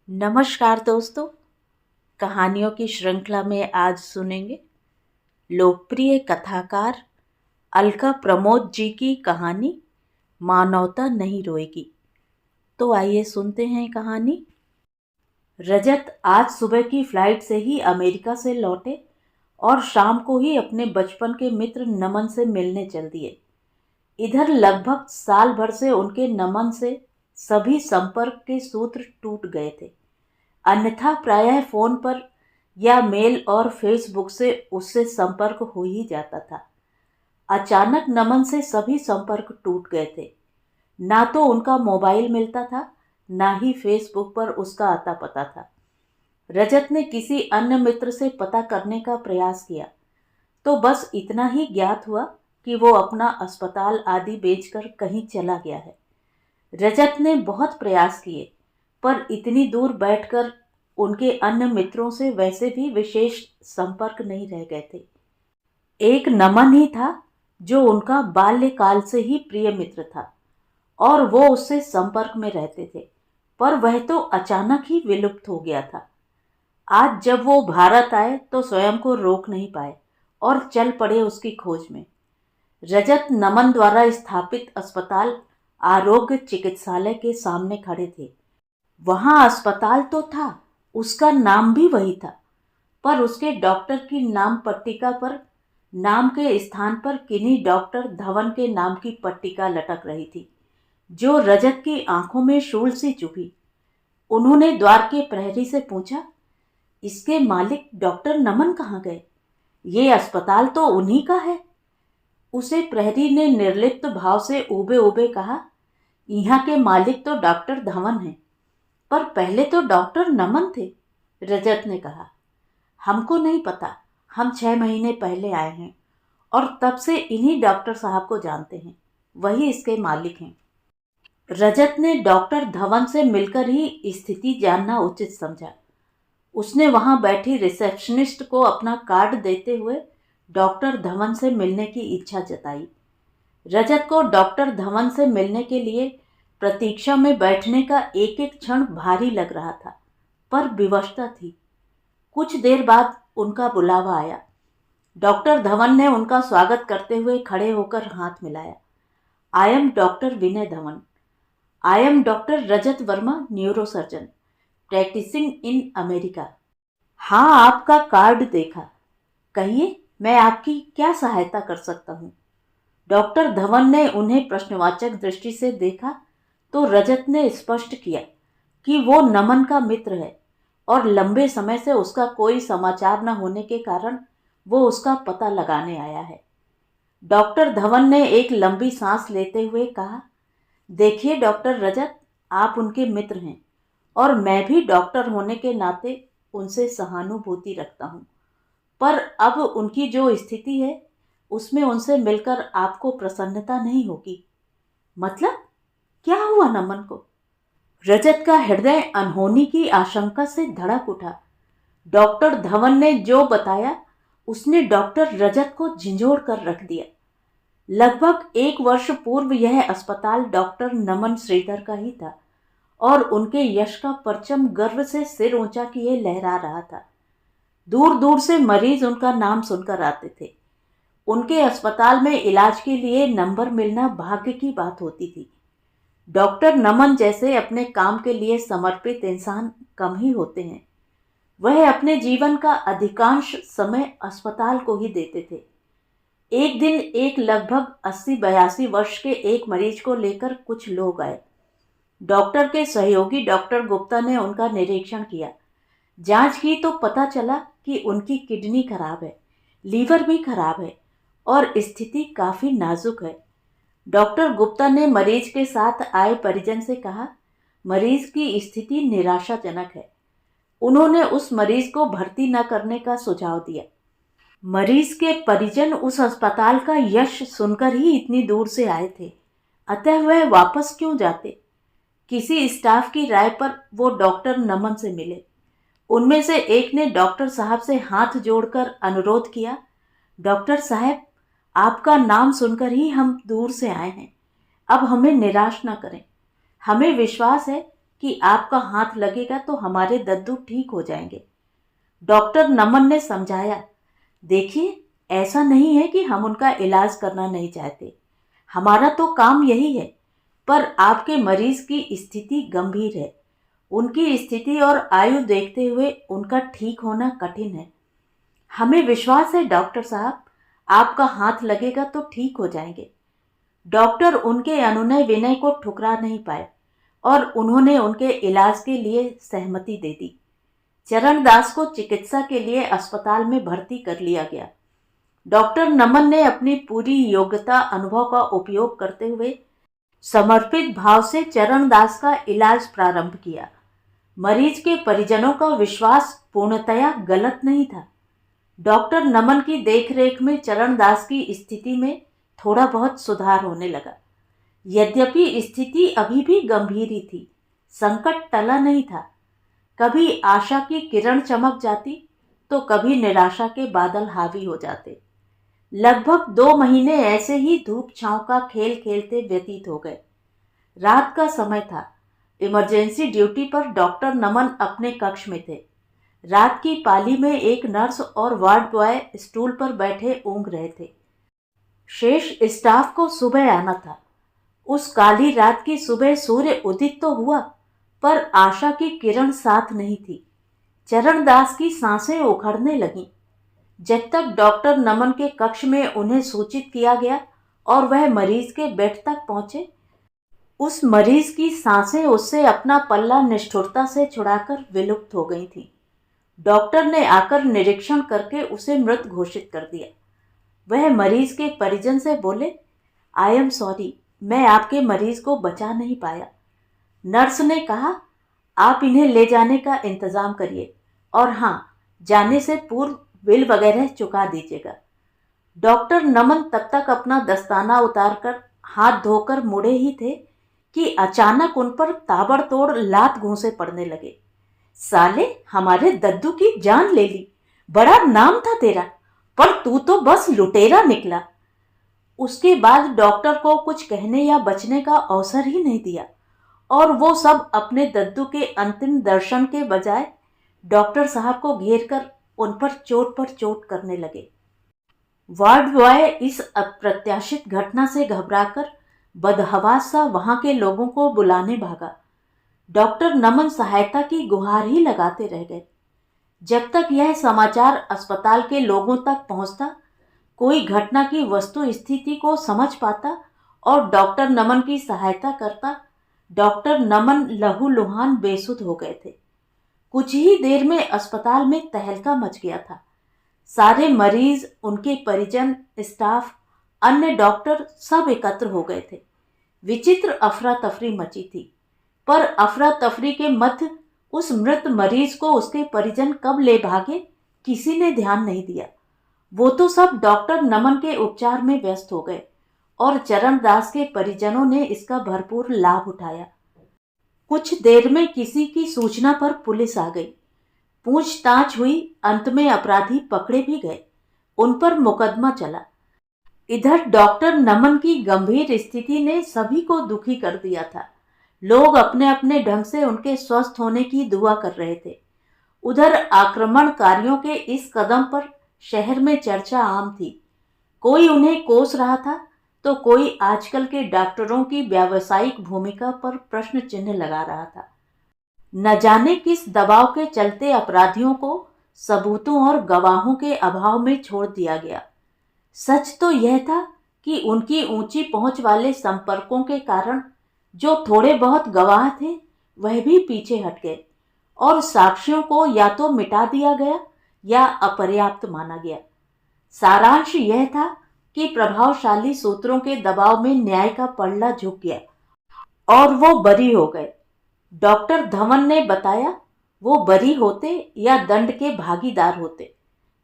नमस्कार दोस्तों। कहानियों की श्रृंखला में आज सुनेंगे लोकप्रिय कथाकार अलका प्रमोद जी की कहानी मानवता नहीं रोएगी। तो आइए सुनते हैं कहानी। रजत आज सुबह की फ्लाइट से ही अमेरिका से लौटे और शाम को ही अपने बचपन के मित्र नमन से मिलने चल दिए। इधर लगभग साल भर से उनके नमन से सभी संपर्क के सूत्र टूट गए थे। अन्यथा प्रायः फोन पर या मेल और फेसबुक से उससे संपर्क हो ही जाता था। अचानक नमन से सभी संपर्क टूट गए थे। ना तो उनका मोबाइल मिलता था, ना ही फेसबुक पर उसका आता पता था। रजत ने किसी अन्य मित्र से पता करने का प्रयास किया तो बस इतना ही ज्ञात हुआ कि वो अपना अस्पताल आदि बेचकर कहीं चला गया है। रजत ने बहुत प्रयास किए, पर इतनी दूर बैठकर उनके अन्य मित्रों से वैसे भी विशेष संपर्क नहीं रह गए थे। एक नमन ही था जो उनका बाल्यकाल से ही प्रिय मित्र था और वो उससे संपर्क में रहते थे, पर वह तो अचानक ही विलुप्त हो गया था। आज जब वो भारत आए तो स्वयं को रोक नहीं पाए और चल पड़े उसकी खोज में। रजत नमन द्वारा स्थापित अस्पताल आरोग्य चिकित्सालय के सामने खड़े थे। वहां अस्पताल तो था, उसका नाम भी वही था, पर उसके डॉक्टर की नाम पट्टिका पर नाम के स्थान पर किन्हीं डॉक्टर धवन के नाम की पट्टिका लटक रही थी, जो रजत की आंखों में शूल सी चुभी। उन्होंने द्वार के प्रहरी से पूछा, इसके मालिक डॉक्टर नमन कहाँ गए? ये अस्पताल तो उन्हीं का है। उसे प्रहरी ने निर्लिप्त भाव से उबे उबे कहा, यहाँ के मालिक तो डॉक्टर धवन हैं, पर पहले तो डॉक्टर नमन थे। रजत ने कहा, हमको नहीं पता, हम 6 महीने पहले आए हैं और तब से इन्हीं डॉक्टर साहब को जानते हैं, वही इसके मालिक हैं। रजत ने डॉक्टर धवन से मिलकर ही स्थिति जानना उचित समझा। उसने वहां बैठी रिसेप्शनिस्ट को अपना कार्ड देते हुए डॉक्टर धवन से मिलने की इच्छा जताई। रजत को डॉक्टर धवन से मिलने के लिए प्रतीक्षा में बैठने का एक एक क्षण भारी लग रहा था, पर विवशता थी। कुछ देर बाद उनका बुलावा आया। डॉक्टर धवन ने उनका स्वागत करते हुए खड़े होकर हाथ मिलाया। I am doctor Vinay Dhawan. I am doctor Rajat Verma, neurosurgeon, practicing in America. हाँ, आपका कार्ड देखा। कहिए, मैं आपकी क्या सहायता कर सकता हूँ? डॉक्टर धवन ने उन्हें प्रश्नवाचक दृष्टि से देखा तो रजत ने स्पष्ट किया कि वो नमन का मित्र है और लंबे समय से उसका कोई समाचार न होने के कारण वो उसका पता लगाने आया है। डॉक्टर धवन ने एक लंबी सांस लेते हुए कहा, देखिए डॉक्टर रजत, आप उनके मित्र हैं और मैं भी डॉक्टर होने के नाते उनसे सहानुभूति रखता हूँ, पर अब उनकी जो स्थिति है उसमें उनसे मिलकर आपको प्रसन्नता नहीं होगी। मतलब क्या हुआ नमन को? रजत का हृदय अनहोनी की आशंका से धड़क उठा। डॉक्टर धवन ने जो बताया उसने डॉक्टर रजत को झंझोड़ कर रख दिया। लगभग 1 वर्ष पूर्व यह अस्पताल डॉक्टर नमन श्रीधर का ही था और उनके यश का परचम गर्व से सिर ऊंचा किए लहरा रहा था। दूर दूर से मरीज उनका नाम सुनकर आते थे। उनके अस्पताल में इलाज के लिए नंबर मिलना भाग्य की बात होती थी। डॉक्टर नमन जैसे अपने काम के लिए समर्पित इंसान कम ही होते हैं। वह अपने जीवन का अधिकांश समय अस्पताल को ही देते थे। एक दिन एक लगभग 80-82 वर्ष के एक मरीज को लेकर कुछ लोग आए। डॉक्टर के सहयोगी डॉक्टर गुप्ता ने उनका निरीक्षण किया। जांच की तो पता चला कि उनकी किडनी खराब है, लीवर भी खराब है और स्थिति काफी नाजुक है। डॉक्टर गुप्ता ने मरीज के साथ आए परिजन से कहा, मरीज की स्थिति निराशाजनक है। उन्होंने उस मरीज को भर्ती न करने का सुझाव दिया। मरीज के परिजन उस अस्पताल का यश सुनकर ही इतनी दूर से आए थे, अतः वह वापस क्यों जाते? किसी स्टाफ की राय पर वो डॉक्टर नमन से मिले। उनमें से एक ने डॉक्टर साहब से हाथ जोड़कर अनुरोध किया, डॉक्टर साहब, आपका नाम सुनकर ही हम दूर से आए हैं, अब हमें निराश न करें। हमें विश्वास है कि आपका हाथ लगेगा तो हमारे दद्दू ठीक हो जाएंगे। डॉक्टर नमन ने समझाया, देखिए, ऐसा नहीं है कि हम उनका इलाज करना नहीं चाहते, हमारा तो काम यही है। पर आपके मरीज की स्थिति गंभीर है। उनकी स्थिति और आयु देखते हुए उनका ठीक होना कठिन है। हमें विश्वास है डॉक्टर साहब, आपका हाथ लगेगा तो ठीक हो जाएंगे। डॉक्टर उनके अनुनय विनय को ठुकरा नहीं पाए और उन्होंने उनके इलाज के लिए सहमति दे दी। चरणदास को चिकित्सा के लिए अस्पताल में भर्ती कर लिया गया। डॉक्टर नमन ने अपनी पूरी योग्यता अनुभव का उपयोग करते हुए समर्पित भाव से चरणदास का इलाज प्रारंभ किया। मरीज के परिजनों का विश्वास पूर्णतया गलत नहीं था। डॉक्टर नमन की देखरेख में चरणदास की स्थिति में थोड़ा बहुत सुधार होने लगा। यद्यपि स्थिति अभी भी गंभीर ही थी, संकट टला नहीं था। कभी आशा की किरण चमक जाती तो कभी निराशा के बादल हावी हो जाते। लगभग 2 महीने ऐसे ही धूप छांव का खेल खेलते व्यतीत हो गए। रात का समय था। इमरजेंसी ड्यूटी पर डॉक्टर नमन अपने कक्ष में थे। रात की पाली में एक नर्स और वार्ड बॉय स्टूल पर बैठे ऊँघ रहे थे। शेष स्टाफ को सुबह आना था। उस काली रात की सुबह सूर्य उदित तो हुआ, पर आशा की किरण साथ नहीं थी। चरणदास की सांसें उखड़ने लगीं। जब तक डॉक्टर नमन के कक्ष में उन्हें सूचित किया गया और वह मरीज के बेड तक पहुंचे, उस मरीज की सांसें उससे अपना पल्ला निष्ठुरता से छुड़ाकर विलुप्त हो गई थीं। डॉक्टर ने आकर निरीक्षण करके उसे मृत घोषित कर दिया। वह मरीज के परिजन से बोले, आई एम सॉरी, मैं आपके मरीज को बचा नहीं पाया। नर्स ने कहा, आप इन्हें ले जाने का इंतजाम करिए और हाँ, जाने से पूर्व बिल वगैरह चुका दीजिएगा। डॉक्टर नमन तब तक अपना दस्ताना उतारकर हाथ धोकर मुड़े ही थे कि अचानक उन पर ताबड़तोड़ लात घूंसे पड़ने लगे। साले, हमारे दद्दू की जान ले ली। बड़ा नाम था तेरा, पर तू तो बस लुटेरा निकला। उसके बाद डॉक्टर को कुछ कहने या बचने का अवसर ही नहीं दिया और वो सब अपने दद्दू के अंतिम दर्शन के बजाय डॉक्टर साहब को घेरकर उन पर चोट करने लगे। वार्ड बॉय इस अप्रत्याशित घटना से घबराकर बदहवास सा वहां के लोगों को बुलाने भागा। डॉक्टर नमन सहायता की गुहार ही लगाते रह गए। जब तक यह समाचार अस्पताल के लोगों तक पहुंचता, कोई घटना की वस्तु स्थिति को समझ पाता और डॉक्टर नमन की सहायता करता, डॉक्टर नमन लहूलुहान बेसुध हो गए थे। कुछ ही देर में अस्पताल में तहलका मच गया था। सारे मरीज, उनके परिजन, स्टाफ, अन्य डॉक्टर सब एकत्र हो गए थे। विचित्र अफरा तफरी मची थी, पर अफरा तफरी के मध्य उस मृत मरीज को उसके परिजन कब ले भागे, किसी ने ध्यान नहीं दिया। वो तो सब डॉक्टर नमन के उपचार में व्यस्त हो गए और चरणदास के परिजनों ने इसका भरपूर लाभ उठाया। कुछ देर में किसी की सूचना पर पुलिस आ गई। पूछताछ हुई, अंत में अपराधी पकड़े भी गए। उन पर मुकदमा चला। इधर डॉक्टर नमन की गंभीर स्थिति ने सभी को दुखी कर दिया था। लोग अपने अपने ढंग से उनके स्वस्थ होने की दुआ कर रहे थे। उधर आक्रमणकारियों के इस कदम पर शहर में चर्चा आम थी। कोई उन्हें कोस रहा था तो कोई आजकल के डॉक्टरों की व्यावसायिक भूमिका पर प्रश्न चिन्ह लगा रहा था। न जाने किस दबाव के चलते अपराधियों को सबूतों और गवाहों के अभाव में छोड़ दिया गया। सच तो यह था कि उनकी ऊंची पहुंच वाले संपर्कों के कारण जो थोड़े बहुत गवाह थे वह भी पीछे हट गए और साक्ष्यों को या तो मिटा दिया गया या अपर्याप्त माना गया। सारांश यह था कि प्रभावशाली सूत्रों के दबाव में न्याय का पलड़ा झुक गया और वो बरी हो गए। डॉक्टर धवन ने बताया, वो बरी होते या दंड के भागीदार होते,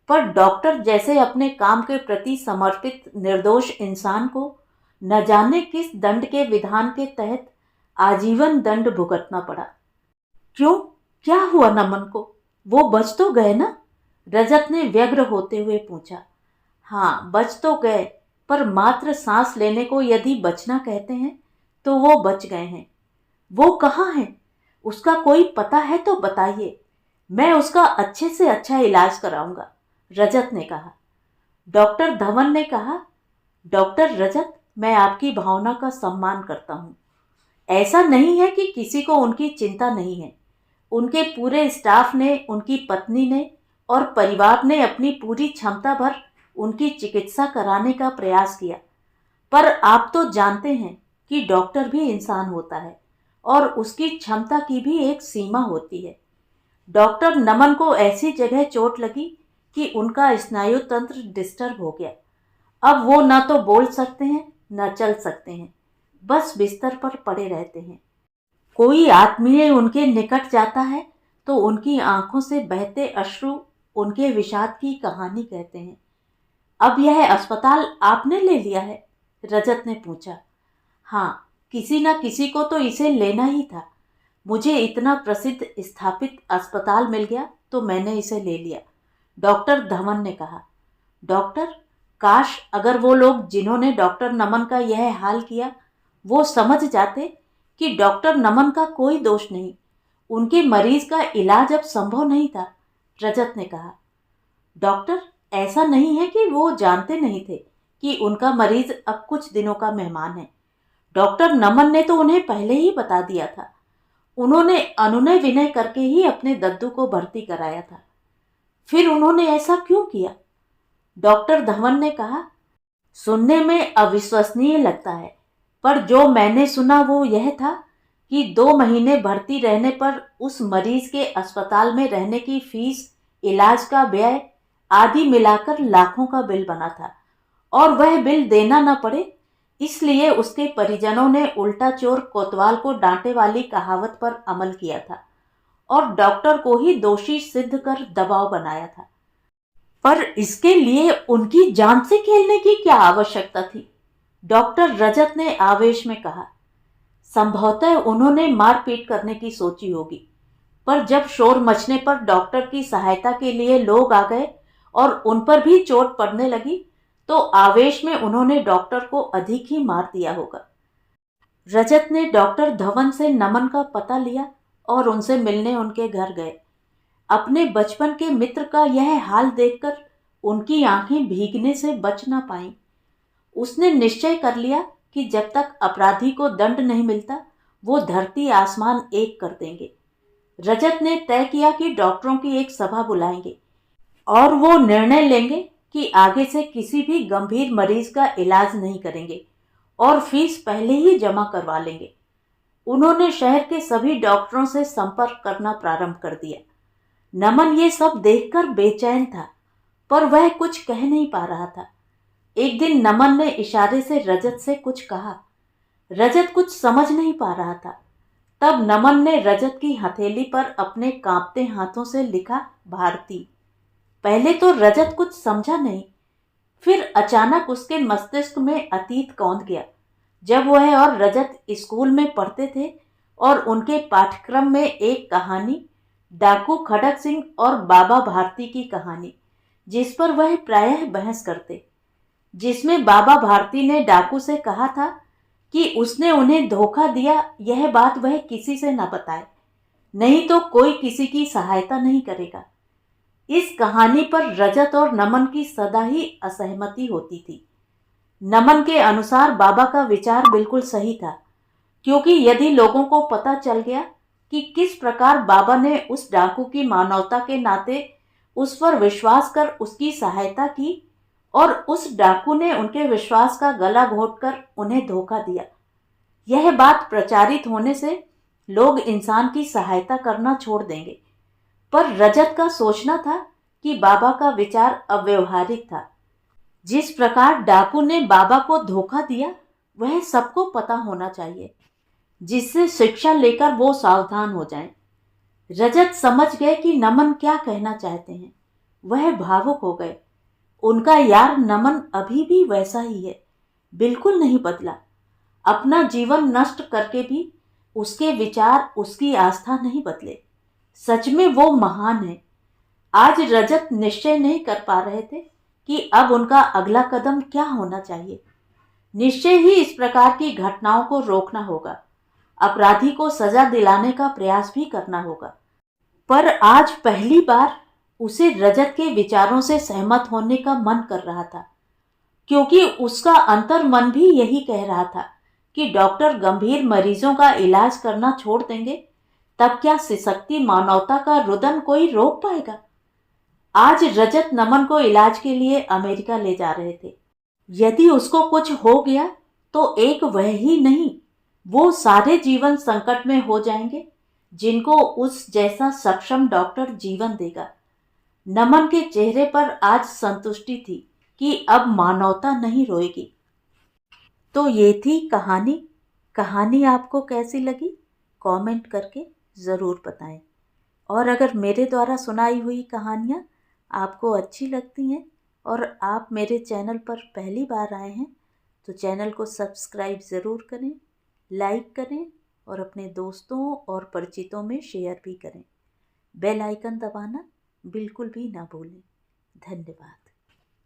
पर डॉक्टर जैसे अपने काम के प्रति समर्पित निर्दोष इंसान को न जाने किस दंड के विधान के तहत आजीवन दंड भुगतना पड़ा। क्यों, क्या हुआ नमन को? वो बच तो गए ना? रजत ने व्यग्र होते हुए पूछा। हाँ, बच तो गए, पर मात्र सांस लेने को यदि बचना कहते हैं तो वो बच गए हैं। वो कहाँ हैं? उसका कोई पता है तो बताइए, मैं उसका अच्छे से अच्छा इलाज कराऊंगा, रजत ने कहा। डॉक्टर धवन ने कहा, डॉक्टर रजत, मैं आपकी भावना का सम्मान करता हूँ। ऐसा नहीं है कि किसी को उनकी चिंता नहीं है। उनके पूरे स्टाफ ने, उनकी पत्नी ने और परिवार ने अपनी पूरी क्षमता भर उनकी चिकित्सा कराने का प्रयास किया। पर आप तो जानते हैं कि डॉक्टर भी इंसान होता है और उसकी क्षमता की भी एक सीमा होती है। डॉक्टर नमन को ऐसी जगह चोट लगी कि उनका स्नायु तंत्र डिस्टर्ब हो गया। अब वो ना तो बोल सकते हैं न चल सकते हैं, बस बिस्तर पर पड़े रहते हैं। कोई आत्मीय उनके निकट जाता है तो उनकी आंखों से बहते अश्रु उनके विषाद की कहानी कहते हैं। अब यह अस्पताल आपने ले लिया है? रजत ने पूछा। हाँ, किसी न किसी को तो इसे लेना ही था। मुझे इतना प्रसिद्ध स्थापित अस्पताल मिल गया तो मैंने इसे ले लिया, डॉक्टर धवन ने कहा। डॉक्टर, काश अगर वो लोग जिन्होंने डॉक्टर नमन का यह हाल किया वो समझ जाते कि डॉक्टर नमन का कोई दोष नहीं, उनके मरीज का इलाज अब संभव नहीं था, रजत ने कहा। डॉक्टर, ऐसा नहीं है कि वो जानते नहीं थे कि उनका मरीज अब कुछ दिनों का मेहमान है। डॉक्टर नमन ने तो उन्हें पहले ही बता दिया था। उन्होंने अनुनय विनय करके ही अपने दद्दू को भर्ती कराया था। फिर उन्होंने ऐसा क्यों किया? डॉक्टर धवन ने कहा। सुनने में अविश्वसनीय लगता है, पर जो मैंने सुना वो यह था कि 2 महीने भर्ती रहने पर उस मरीज के अस्पताल में रहने की फीस, इलाज का व्यय आदि मिलाकर लाखों का बिल बना था और वह बिल देना न पड़े इसलिए उसके परिजनों ने उल्टा चोर कोतवाल को डांटे वाली कहावत पर अमल किया था और डॉक्टर को ही दोषी सिद्ध कर दबाव बनाया था। पर इसके लिए उनकी जान से खेलने की क्या आवश्यकता थी? डॉक्टर रजत ने आवेश में कहा। संभवतः उन्होंने मारपीट करने की सोची होगी, पर जब शोर मचने पर डॉक्टर की सहायता के लिए लोग आ गए और उन पर भी चोट पड़ने लगी तो आवेश में उन्होंने डॉक्टर को अधिक ही मार दिया होगा। रजत ने डॉक्टर धवन से नमन का पता लिया और उनसे मिलने उनके घर गए। अपने बचपन के मित्र का यह हाल देखकर उनकी आंखें भीगने से बच न पाईं। उसने निश्चय कर लिया कि जब तक अपराधी को दंड नहीं मिलता वो धरती आसमान एक कर देंगे। रजत ने तय किया कि डॉक्टरों की एक सभा बुलाएंगे और वो निर्णय लेंगे कि आगे से किसी भी गंभीर मरीज का इलाज नहीं करेंगे और फीस पहले ही जमा करवा लेंगे। उन्होंने शहर के सभी डॉक्टरों से संपर्क करना प्रारंभ कर दिया। नमन ये सब देखकर बेचैन था, पर वह कुछ कह नहीं पा रहा था। एक दिन नमन ने इशारे से रजत से कुछ कहा। रजत कुछ समझ नहीं पा रहा था। तब नमन ने रजत की हथेली पर अपने कांपते हाथों से लिखा, भारती। पहले तो रजत कुछ समझा नहीं, फिर अचानक उसके मस्तिष्क में अतीत कौंध गया, जब वह और रजत स्कूल में पढ़ते थे और उनके पाठ्यक्रम में एक कहानी, डाकू खड़क सिंह और बाबा भारती की कहानी, जिस पर वह प्रायः बहस करते, जिसमें बाबा भारती ने डाकू से कहा था कि उसने उन्हें धोखा दिया, यह बात वह किसी से न बताए, नहीं तो कोई किसी की सहायता नहीं करेगा। इस कहानी पर रजत और नमन की सदा ही असहमति होती थी। नमन के अनुसार बाबा का विचार बिल्कुल सही था, क्योंकि यदि लोगों को पता चल गया कि किस प्रकार बाबा ने उस डाकू की मानवता के नाते उस पर विश्वास कर उसकी सहायता की और उस डाकू ने उनके विश्वास का गला घोंटकर उन्हें धोखा दिया, यह बात प्रचारित होने से लोग इंसान की सहायता करना छोड़ देंगे। पर रजत का सोचना था कि बाबा का विचार अव्यवहारिक था। जिस प्रकार डाकू ने बाबा को धोखा दिया वह सबको पता होना चाहिए, जिससे शिक्षा लेकर वो सावधान हो जाएं। रजत समझ गए कि नमन क्या कहना चाहते हैं। वह भावुक हो गए। उनका यार नमन अभी भी वैसा ही है, बिल्कुल नहीं बदला। अपना जीवन नष्ट करके भी उसके विचार, उसकी आस्था नहीं बदले। सच में वो महान है। आज रजत निश्चय नहीं कर पा रहे थे कि अब उनका अगला कदम क्या होना चाहिए। निश्चय ही इस प्रकार की घटनाओं को रोकना होगा। अपराधी को सजा दिलाने का प्रयास भी करना होगा। पर आज पहली बार उसे रजत के विचारों से सहमत होने का मन कर रहा था, क्योंकि उसका अंतर्मन भी यही कह रहा था कि डॉक्टर गंभीर मरीजों का इलाज करना छोड़ देंगे, तब क्या सिसकती मानवता का रुदन कोई रोक पाएगा। आज रजत नमन को इलाज के लिए अमेरिका ले जा रहे थे। यदि उसको कुछ हो गया तो एक वह ही नहीं, वो सारे जीवन संकट में हो जाएंगे जिनको उस जैसा सक्षम डॉक्टर जीवन देगा। नमन के चेहरे पर आज संतुष्टि थी कि अब मानवता नहीं रोएगी। तो ये थी कहानी। कहानी आपको कैसी लगी कमेंट करके ज़रूर बताएं। और अगर मेरे द्वारा सुनाई हुई कहानियाँ आपको अच्छी लगती हैं और आप मेरे चैनल पर पहली बार आए हैं तो चैनल को सब्सक्राइब ज़रूर करें, लाइक करें और अपने दोस्तों और परिचितों में शेयर भी करें। बेल आइकन दबाना बिल्कुल भी ना भूलें। धन्यवाद।